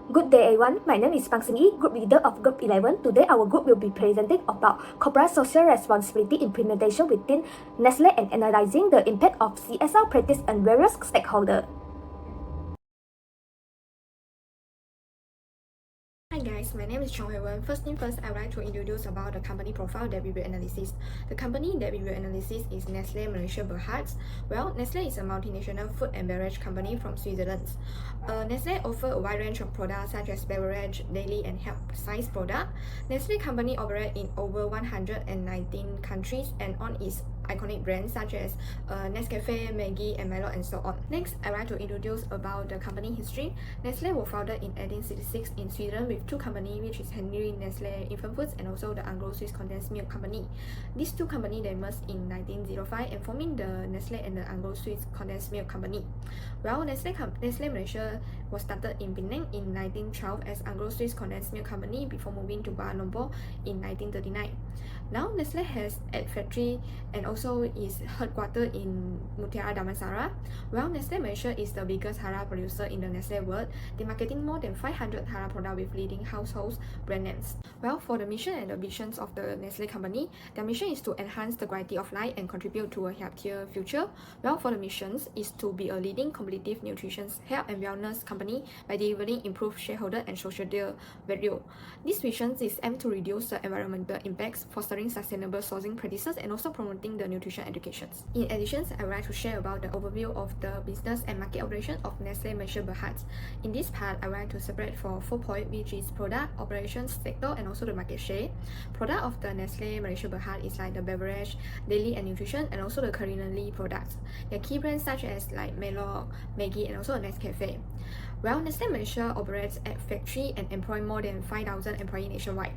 Good day everyone, my name is Pang Sinh Yi, Group Leader of Group 11. Today our group will be presenting about corporate social responsibility implementation within Nestle and analyzing the impact of CSR practice on various stakeholders. Hi guys, my name is Chong Hui-Wen. First thing first, I would like to introduce about the company profile that we will analyze. The company that we will analyze is Nestle Malaysia Berhad. Well, Nestle is a multinational food and beverage company from Switzerland. Nestle offers a wide range of products such as beverage, daily and health science products. Nestle company operates in over 119 countries and on its iconic brands such as Nescafe, Maggi, and Milo, and so on. Next, I would like to introduce about the company history. Nestle was founded in 1866 in Sweden with two companies, which is Henry Nestle Infant Foods and also the Anglo-Swiss Condensed Milk Company. These two companies they merged in 1905 and forming the Nestle and the Anglo-Swiss Condensed Milk Company. Well, Nestle Malaysia was started in Penang in 1912 as Anglo-Swiss Condensed Milk Company before moving to Kuala Lumpur in 1939. Now, Nestle has a factory and also is headquartered in Mutiara Damansara. Well, Nestle Malaysia is the biggest halal producer in the Nestle world. They marketing more than 500 halal products with leading household brand names. Well, for the mission and the visions of the Nestle company, their mission is to enhance the quality of life and contribute to a healthier future. Well, for the missions is to be a leading competitive nutrition, health and wellness company by delivering improved shareholder and social value. This vision is aimed to reduce the environmental impacts, fostering sustainable sourcing practices, and also promoting the nutrition education. In addition, I would like to share about the overview of the business and market operation of Nestle Malaysia Berhad. In this part, I would like to separate for 4 points, which is product, operations, sector, and also the market share. Product of the Nestle Malaysia Berhad is like the beverage, daily and nutrition, and also the culinary products. The key brands such as like Milo, Maggi, and also Nescafe. Well, Nestle Malaysia operates at factory and employ more than 5,000 employees nationwide.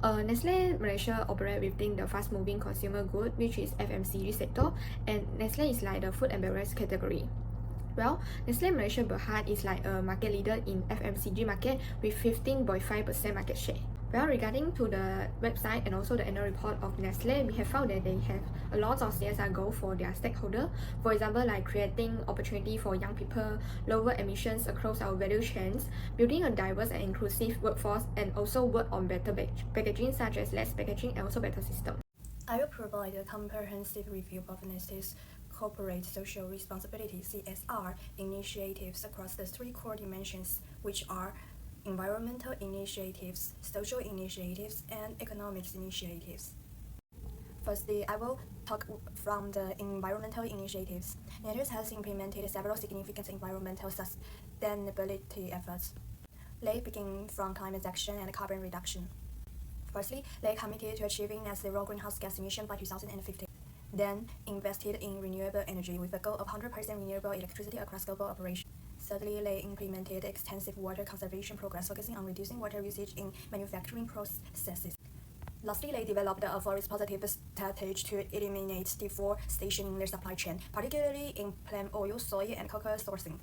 Nestle Malaysia operates within the fast-moving consumer good, which is FMCG sector, and Nestle is like the food and beverage category. Well, Nestle Malaysia Berhad is like a market leader in FMCG market with 15.5% market share. Well, regarding to the website and also the annual report of Nestle, we have found that they have a lot of CSR goals for their stakeholder. For example, like creating opportunity for young people, lower emissions across our value chains, building a diverse and inclusive workforce, and also work on better packaging such as less packaging and also better system. I will provide a comprehensive review of Nestle's corporate social responsibility (CSR) initiatives across the 3 core dimensions, which are environmental initiatives, social initiatives, and economic initiatives. Firstly, I will talk from the environmental initiatives. Nestle has implemented several significant environmental sustainability efforts. They begin from climate action and carbon reduction. Firstly, they committed to achieving net zero greenhouse gas emission by 2050. Then, invested in renewable energy with a goal of 100% renewable electricity across global operations. Thirdly, they implemented extensive water conservation programs focusing on reducing water usage in manufacturing processes. Lastly, they developed a forest positive strategy to eliminate deforestation in their supply chain, particularly in palm oil, soy, and cocoa sourcing.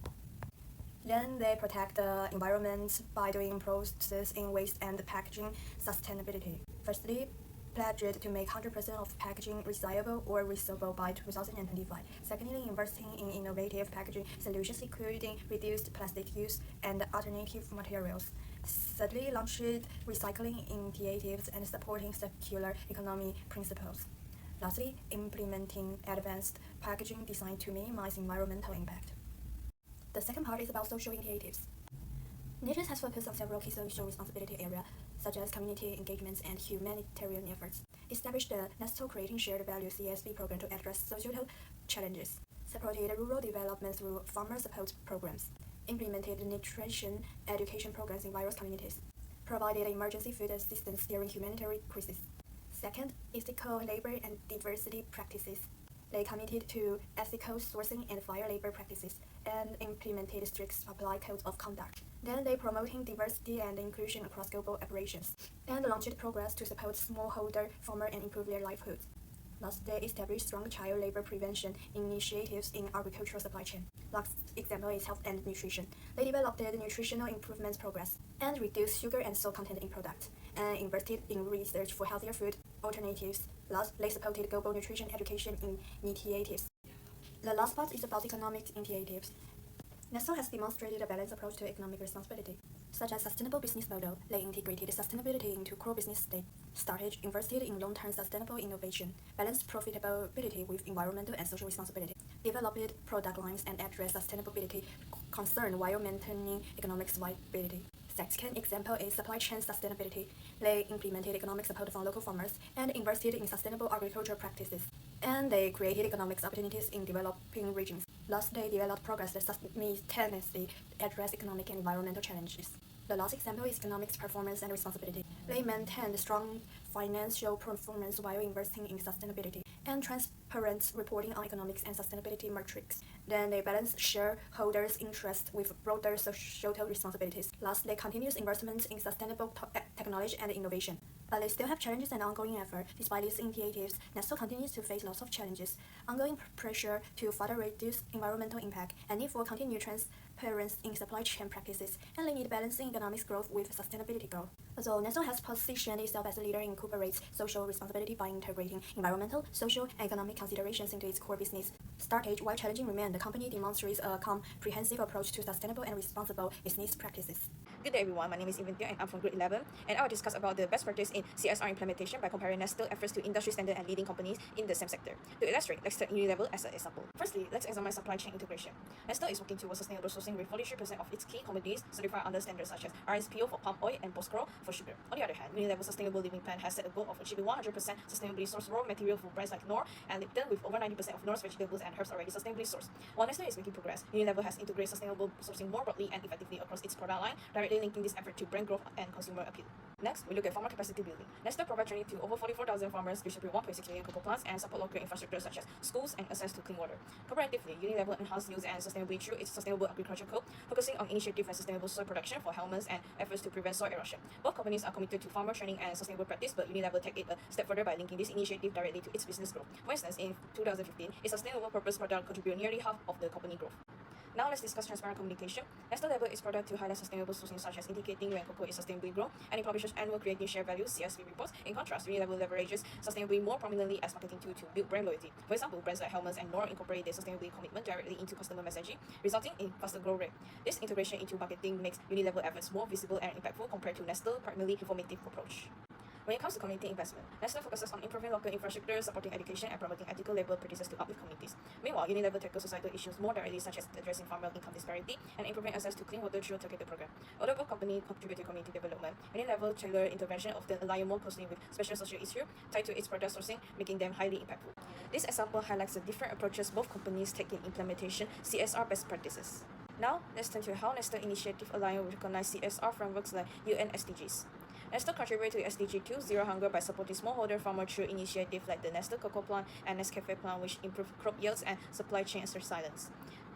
Then they protect the environment by doing process in waste and packaging sustainability. Firstly, pledged to make 100% of packaging recyclable or reusable by 2025. Secondly, investing in innovative packaging solutions including reduced plastic use and alternative materials. Thirdly, launched recycling initiatives and supporting circular economy principles. Lastly, implementing advanced packaging design to minimize environmental impact. The second part is about social initiatives. Nestle has focused on several key social responsibility areas, such as community engagements and humanitarian efforts. Established the Nestle Creating Shared Value (CSV) program to address societal challenges. Supported rural development through farmer support programs. Implemented nutrition education programs in various communities. Provided emergency food assistance during humanitarian crises. Second, ethical labor and diversity practices. They committed to ethical sourcing and fair labor practices and implemented strict supply codes of conduct. Then they promoting diversity and inclusion across global operations and launched programs to support smallholder farmers and improve their livelihoods. Last, they established strong child labor prevention initiatives in agricultural supply chain. Last example is health and nutrition. They developed the nutritional improvement programs and reduced sugar and salt content in products and invested in research for healthier food alternatives. Last, they supported global nutrition education initiatives. The last part is about economic initiatives. Nestle has demonstrated a balanced approach to economic responsibility, such as sustainable business model. They integrated sustainability into core business state, started invested in long-term sustainable innovation, balanced profitability with environmental and social responsibility, developed product lines and addressed sustainability concern while maintaining economic viability. Second example is supply chain sustainability. They implemented economic support for local farmers and invested in sustainable agricultural practices. And they created economic opportunities in developing regions. Thus, they developed progress that simultaneously address economic and environmental challenges. The last example is economic performance and responsibility. They maintained strong financial performance while investing in sustainability and transparent reporting on economics and sustainability metrics. Then they balance shareholders' interests with broader societal responsibilities. Last, they continuous investments in sustainable technology and innovation. But they still have challenges and ongoing effort. Despite these initiatives, Nestle continues to face lots of challenges, ongoing pressure to further reduce environmental impact, and need for continued transparency in supply chain practices, and they need balancing economic growth with sustainability growth. So Nestle has positioned itself as a leader in corporate social responsibility by integrating environmental, social, and economic considerations into its core business. Started while challenging remain, the company demonstrates a comprehensive approach to sustainable and responsible business practices. Good day everyone, my name is Inventia and I'm from grade 11, and I will discuss about the best practice in CSR implementation by comparing Nestle efforts to industry standard and leading companies in the same sector. To illustrate, let's take Unilever as an example. Firstly, let's examine supply chain integration. Nestle is working towards sustainable sourcing with 43% of its key commodities certified under standards such as RSPO for palm oil and Boscoro for sugar. On the other hand, Unilever's Sustainable Living Plan has set a goal of achieving 100% sustainably sourced raw material for brands like Knorr and Lipton, with over 90% of Knorr's vegetables and herbs already sustainably sourced. While Nestle is making progress, Unilever has integrated sustainable sourcing more broadly and effectively across its product line, directly linking this effort to brand growth and consumer appeal. Next, we look at farmer capacity building. Nestle provides training to over 44,000 farmers, distribute 1.6 million cocoa plants, and support local infrastructure such as schools and access to clean water. Cooperatively, Unilever enhances yields and sustainability through its Sustainable Agriculture Code, focusing on initiative and sustainable soil production for helmets and efforts to prevent soil erosion. Both companies are committed to farmer training and sustainable practice, but Unilever take it a step further by linking this initiative directly to its business growth. For instance, in 2015, its sustainable purpose product contributed nearly half of the company growth. Now let's discuss transparent communication. Nestle labels its product to highlight sustainable sourcing, such as indicating when cocoa is sustainably grown, and it publishes annual creating share value (CSV) reports. In contrast, Unilever leverages sustainability more prominently as marketing tool to build brand loyalty. For example, brands like Helmets and Knorr incorporate their sustainability commitment directly into customer messaging, resulting in faster growth rate. This integration into marketing makes Unilever efforts more visible and impactful compared to Nestle's primarily informative approach. When it comes to community investment, Nestle focuses on improving local infrastructure, supporting education, and promoting ethical labor practices to uplift communities. Meanwhile, Unilever tackles societal issues more directly, such as addressing farmer income disparity and improving access to clean water through a targeted program. Although both companies contribute to community development, Unilever tailored intervention often align more closely with special social issues tied to its product sourcing, making them highly impactful. This example highlights the different approaches both companies take in implementation CSR best practices. Now, let's turn to how Nestle initiative align with recognized CSR frameworks like UN SDGs. Nestle contributed to SDG 2, Zero Hunger, by supporting smallholder farmers through initiatives like the Nestle Cocoa Plant and Nescafe Plant, which improve crop yields and supply chain resilience.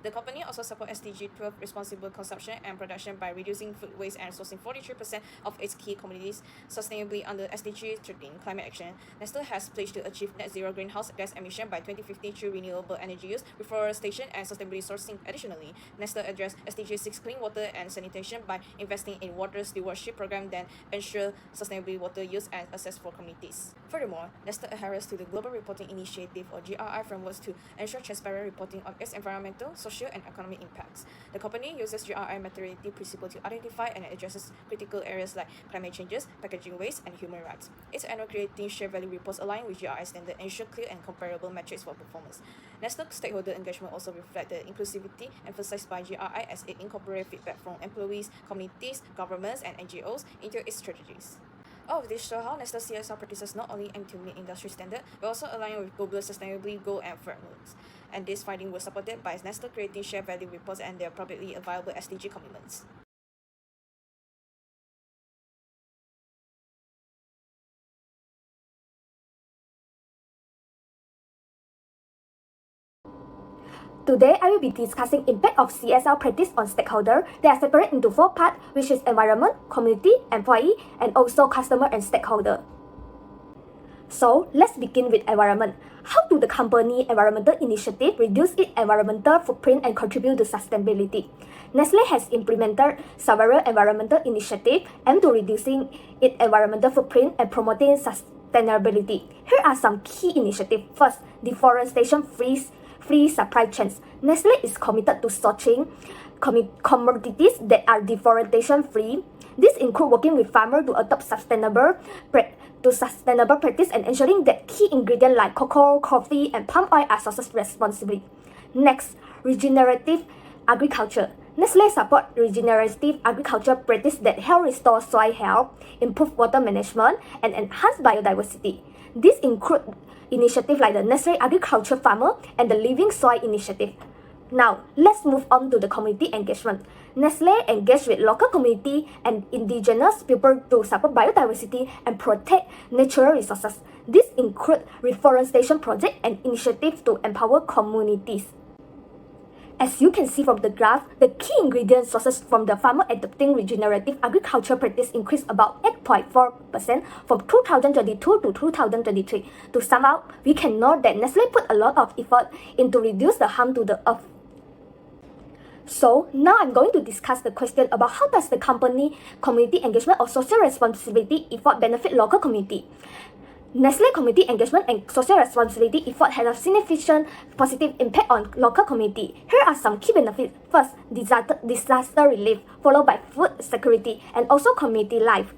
The company also supports SDG 12 responsible consumption and production by reducing food waste and sourcing 43% of its key commodities sustainably under SDG 13 climate action. Nestle has pledged to achieve net zero greenhouse gas emission by 2050 through renewable energy use, reforestation, and sustainability sourcing. Additionally, Nestle addressed SDG 6 clean water and sanitation by investing in water stewardship program that ensure sustainable water use and access for communities. Furthermore, Nestle adheres to the Global Reporting Initiative or GRI frameworks to ensure transparent reporting of its environmental, social, and economic impacts. The company uses GRI materiality principle to identify and addresses critical areas like climate changes, packaging waste, and human rights. Its annual creating share value reports align with GRI standards and ensure clear and comparable metrics for performance. Nestle stakeholder engagement also reflects the inclusivity emphasized by GRI as it incorporates feedback from employees, communities, governments, and NGOs into its strategies. All of this show how Nestle CSR practices not only aim to meet industry standard, but also align with global sustainability goals and frameworks. And this finding was supported by Nestle creating share value reports and their publicly available SDG commitments. Today, I will be discussing impact of CSR practice on stakeholder. They are separated into 4 parts, which is environment, community, employee, and also customer and stakeholder. So, let's begin with environment. How do the company environmental initiative reduce its environmental footprint and contribute to sustainability? Nestle has implemented several environmental initiatives aimed to reducing its environmental footprint and promoting sustainability. Here are some key initiatives. First, deforestation-free supply chains. Nestle is committed to sourcing commodities that are deforestation free. This includes working with farmers to adopt sustainable practice and ensuring that key ingredients like cocoa, coffee, and palm oil are sourced responsibly. Next, regenerative agriculture. Nestle supports regenerative agriculture practices that help restore soil health, improve water management, and enhance biodiversity. This includes initiatives like the Nestle Agriculture Farmer and the Living Soil Initiative. Now, let's move on to the community engagement. Nestle engages with local community and indigenous people to support biodiversity and protect natural resources. This includes reforestation projects and initiatives to empower communities. As you can see from the graph, the key ingredient sources from the farmer adopting regenerative agriculture practice increased about 8.4% from 2022 to 2023. To sum up, we can note that Nestle put a lot of effort into reduce the harm to the earth. So now I'm going to discuss the question about how does the company community engagement or social responsibility effort benefit local community. Nestle community engagement and social responsibility effort had a significant positive impact on local community. Here are some key benefits. First, disaster relief, followed by food security and also community life.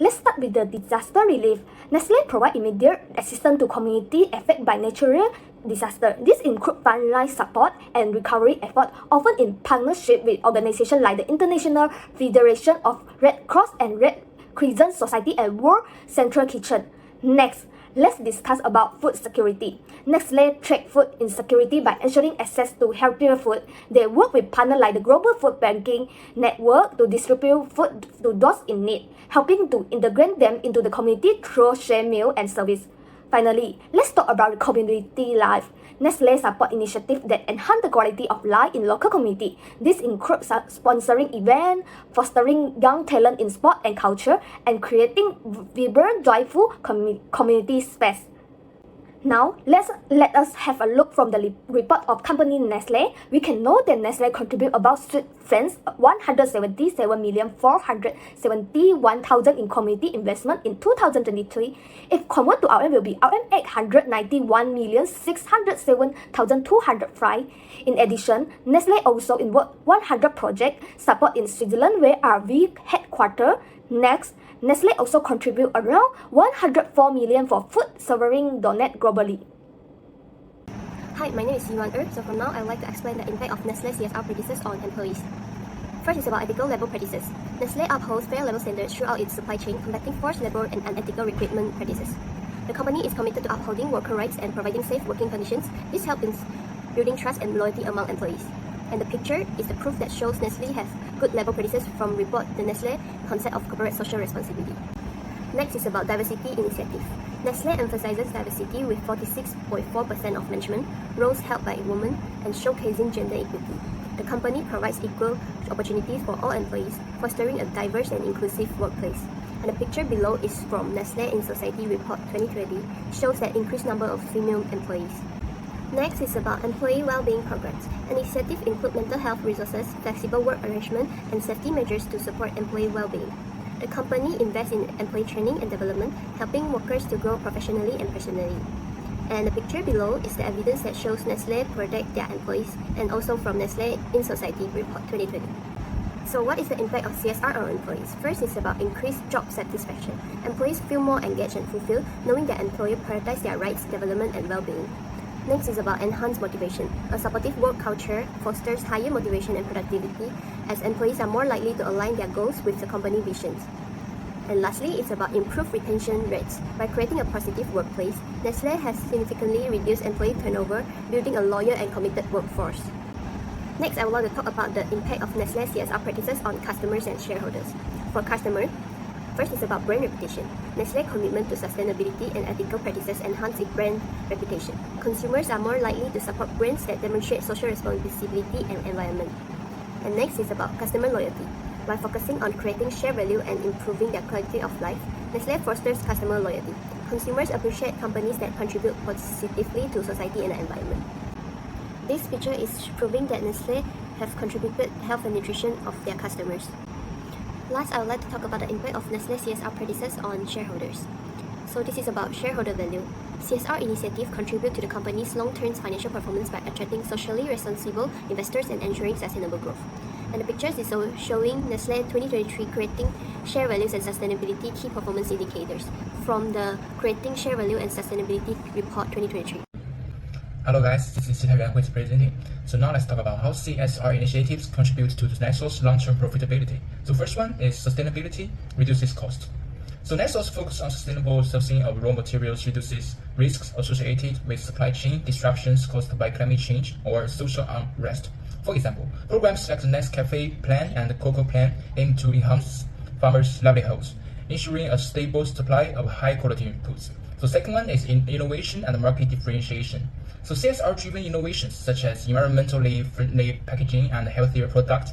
Let's start with the disaster relief. Nestle provides immediate assistance to community affected by natural disaster. This includes frontline support and recovery efforts, often in partnership with organizations like the International Federation of Red Cross and Red Crescent Society and World Central Kitchen. Next, let's discuss about food security. Nestle tracks food insecurity by ensuring access to healthier food. They work with partners like the Global Food Banking Network to distribute food to those in need, helping to integrate them into the community through shared meal and service. Finally, let's talk about community life. Nestle support initiatives that enhance the quality of life in local community. This includes sponsoring events, fostering young talent in sport and culture, and creating vibrant, joyful community space. Now, let us have a look from the report of company Nestle. We can know that Nestle contribute about Swiss francs 177,471,000 in community investment in 2023. If convert to RM, will be RM 891,607,200 francs. In addition, Nestle also involved 100 projects support in Switzerland where RV headquarters. Next, Nestle also contribute around 104 million for food serving donate globally. Hi, my name is Yiwan So from now, I would like to explain the impact of Nestle CSR practices on employees. First is about ethical labor practices. Nestle upholds fair labor standards throughout its supply chain, combating forced labor and unethical recruitment practices. The company is committed to upholding worker rights and providing safe working conditions. This helps in building trust and loyalty among employees. And the picture is the proof that shows Nestle has good labor practices from report the Nestle concept of corporate social responsibility. Next is about diversity initiative. Nestle emphasizes diversity with 46.4% of management roles held by women and showcasing gender equity. The company provides equal opportunities for all employees, fostering a diverse and inclusive workplace. And the picture below is from Nestle in Society Report 2020, shows that increased number of female employees. Next is about employee well-being programs. Initiatives include mental health resources, flexible work arrangement, and safety measures to support employee well-being. The company invests in employee training and development, helping workers to grow professionally and personally. And the picture below is the evidence that shows Nestle protect their employees, and also from Nestle in Society Report 2020. So what is the impact of CSR on employees? First is about increased job satisfaction. Employees feel more engaged and fulfilled, knowing their employer prioritizes their rights, development, and well-being. Next is about enhanced motivation. A supportive work culture fosters higher motivation and productivity, as employees are more likely to align their goals with the company visions. And lastly, it's about improved retention rates. By creating a positive workplace, Nestle has significantly reduced employee turnover, building a loyal and committed workforce. Next, I would like to talk about the impact of Nestle CSR practices on customers and shareholders. For customers, first is about brand reputation. Nestle's commitment to sustainability and ethical practices enhance its brand reputation. Consumers are more likely to support brands that demonstrate social responsibility and environment. And next is about customer loyalty. By focusing on creating shared value and improving their quality of life, Nestle fosters customer loyalty. Consumers appreciate companies that contribute positively to society and the environment. This picture is proving that Nestle have contributed health and nutrition of their customers. Last, I would like to talk about the impact of Nestle CSR practices on shareholders. So this is about shareholder value. CSR initiatives contribute to the company's long-term financial performance by attracting socially responsible investors and ensuring sustainable growth. And the pictures is showing Nestle 2023 creating share values and sustainability key performance indicators from the Creating Share Value and Sustainability Report 2023. Hello guys, this is Yuan who is presenting. So now let's talk about how CSR initiatives contribute to Nestle's long-term profitability. So first one is sustainability reduces cost. So Nestle's focus on sustainable sourcing of raw materials reduces risks associated with supply chain disruptions caused by climate change or social unrest. For example, programs like the Nescafe Plan and the Cocoa Plan aim to enhance farmers' livelihoods, ensuring a stable supply of high-quality inputs. So second one is innovation and market differentiation. So CSR-driven innovations such as environmentally friendly packaging and healthier product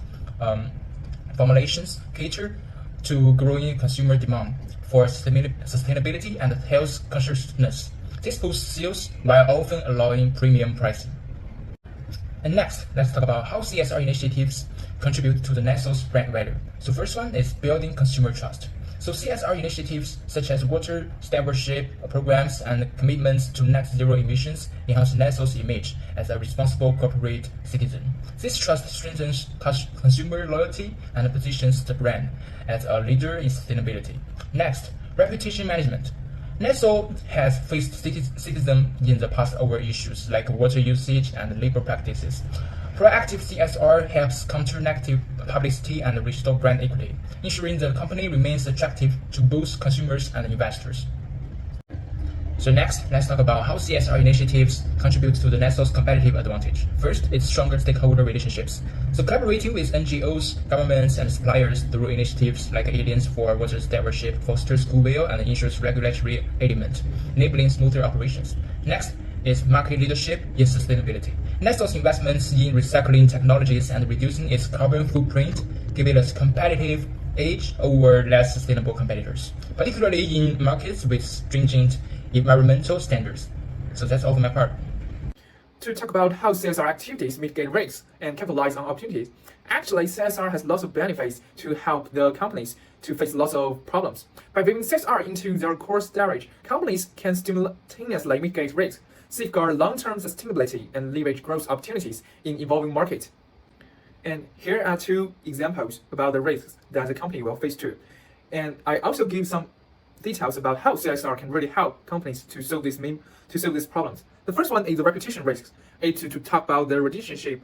formulations cater to growing consumer demand for sustainability and health consciousness. This boosts sales while often allowing premium pricing. And next, let's talk about how CSR initiatives contribute to the Nestle's brand value. So first one is building consumer trust. So CSR initiatives such as water stewardship programs and commitments to net zero emissions enhance Nestle's image as a responsible corporate citizen. This trust strengthens consumer loyalty and positions the brand as a leader in sustainability. Next, reputation management. Nestle has faced citizens in the past over issues like water usage and labor practices. Proactive CSR helps counter negative publicity and restore brand equity, ensuring the company remains attractive to both consumers and investors. So next, let's talk about how CSR initiatives contribute to the Nestle's competitive advantage. First, it's stronger stakeholder relationships. So collaborating with NGOs, governments, and suppliers through initiatives like Aliens for Water Stewardship fosters goodwill and ensures regulatory alignment, enabling smoother operations. Next is market leadership in sustainability. Nestle's investments in recycling technologies and reducing its carbon footprint give it a competitive edge over less sustainable competitors, particularly in markets with stringent environmental standards. So that's all for my part. To talk about how CSR activities mitigate risks and capitalize on opportunities, actually CSR has lots of benefits to help the companies to face lots of problems. By bringing CSR into their core strategy, companies can simultaneously mitigate risks, safeguard long-term sustainability, and leverage growth opportunities in evolving markets. And here are two examples about the risks that the company will face too. And I also give some details about how CSR can really help companies to solve these problems. The first one is the reputation risks. It's to talk about the relationship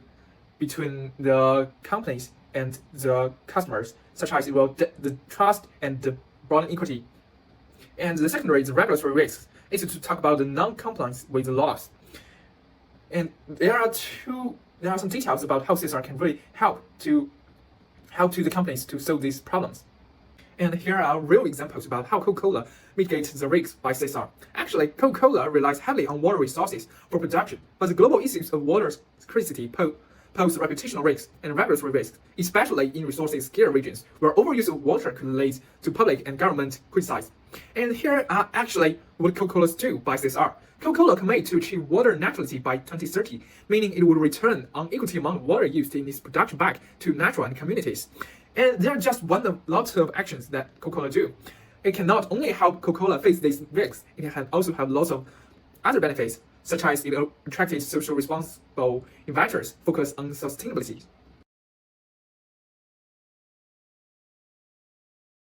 between the companies and the customers, such as the trust and the broad equity. And the secondary is the regulatory risks. It's to talk about the non-compliance with the laws. And there are some details about how CSR can really help to the companies to solve these problems. And here are real examples about how Coca-Cola mitigates the risks by CSR. Actually, Coca-Cola relies heavily on water resources for production, but the global issues of water scarcity pose reputational risks and regulatory risks, especially in resource-scarce regions, where overuse of water could lead to public and government criticize. And here are actually what Coca-Cola do by CSR. Coca-Cola commits to achieve water neutrality by 2030, meaning it will return an equal amount of water used in its production back to nature and communities. And they're just one of lots of actions that Coca-Cola do. It can not only help Coca-Cola face these risks, it can also have lots of other benefits, such as it attracted social responsible investors focused on sustainability.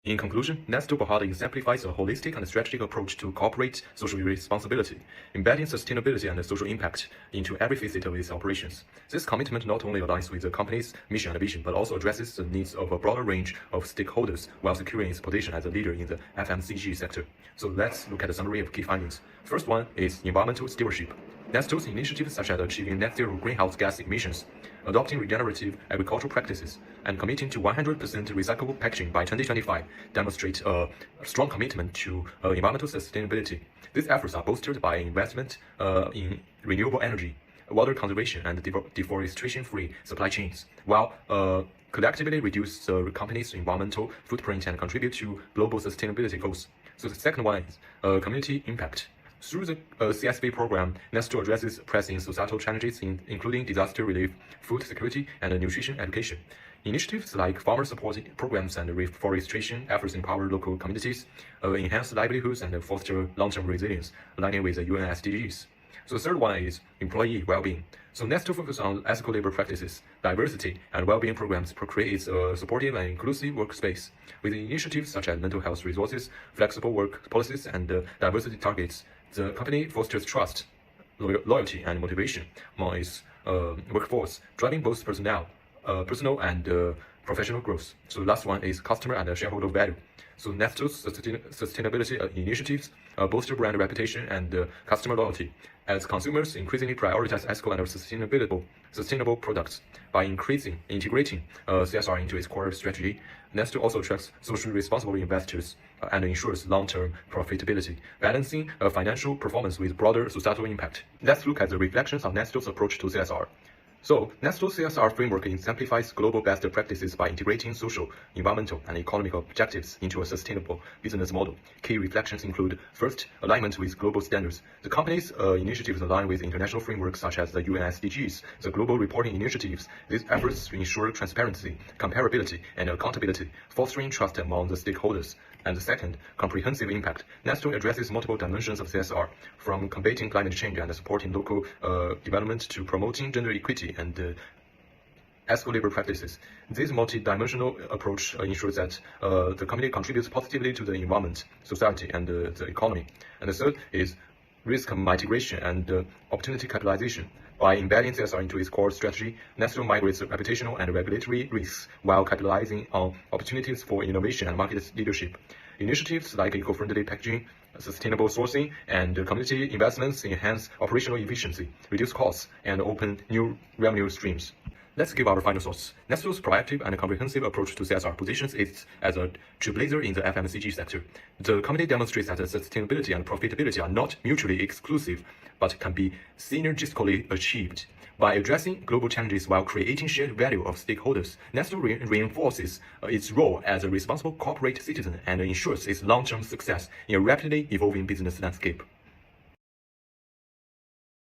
In conclusion, Nestle Bahada exemplifies a holistic and strategic approach to corporate social responsibility, embedding sustainability and social impact into every facet of its operations. This commitment not only aligns with the company's mission and vision, but also addresses the needs of a broader range of stakeholders while securing its position as a leader in the FMCG sector. So let's look at the summary of key findings. First one is environmental stewardship. Nestle's initiatives such as achieving net zero greenhouse gas emissions, adopting regenerative agricultural practices, and committing to 100% recyclable packaging by 2025 demonstrate a strong commitment to environmental sustainability. These efforts are bolstered by investment in renewable energy, water conservation, and deforestation-free supply chains, while collectively reduce the company's environmental footprint and contribute to global sustainability goals. So the second one is community impact. Through the CSV program, Nestle addresses pressing societal challenges including disaster relief, food security, and nutrition education. Initiatives like farmer support programs and reforestation efforts empower local communities, enhance livelihoods, and foster long-term resilience, aligning with the UN SDGs. So the third one is employee well-being. So Nestle focuses on ethical labor practices, diversity, and well-being programs creates a supportive and inclusive workspace. With initiatives such as mental health resources, flexible work policies, and diversity targets, the company fosters trust, loyalty, and motivation among its workforce, driving both personal and professional growth. So the last one is customer and shareholder value. So Nestle's sustainability initiatives bolster brand reputation and customer loyalty as consumers increasingly prioritize ethical and sustainable products. By integrating CSR into its core strategy, Nestle also attracts socially responsible investors and ensures long-term profitability, balancing financial performance with broader societal impact. Let's look at the reflections of Nestle's approach to CSR. So, Nestle's CSR framework exemplifies global best practices by integrating social, environmental, and economic objectives into a sustainable business model. Key reflections include, first, alignment with global standards. The company's initiatives align with international frameworks such as the UN SDGs, the global reporting initiatives. These efforts ensure transparency, comparability, and accountability, fostering trust among the stakeholders. And second, comprehensive impact. Nestle addresses multiple dimensions of CSR, from combating climate change and supporting local development to promoting gender equity and ethical labor practices. This multi-dimensional approach ensures that the company contributes positively to the environment, society, and the economy. And the third is risk mitigation and opportunity capitalization. By embedding CSR into its core strategy, Nestle migrates reputational and regulatory risks while capitalizing on opportunities for innovation and market leadership. Initiatives like eco-friendly packaging, sustainable sourcing, and community investments enhance operational efficiency, reduce costs, and open new revenue streams. Let's give our final thoughts. Nestle's proactive and comprehensive approach to CSR positions it as a trailblazer in the FMCG sector. The company demonstrates that sustainability and profitability are not mutually exclusive, but can be synergistically achieved. By addressing global challenges while creating shared value of stakeholders, Nestle reinforces its role as a responsible corporate citizen and ensures its long-term success in a rapidly evolving business landscape.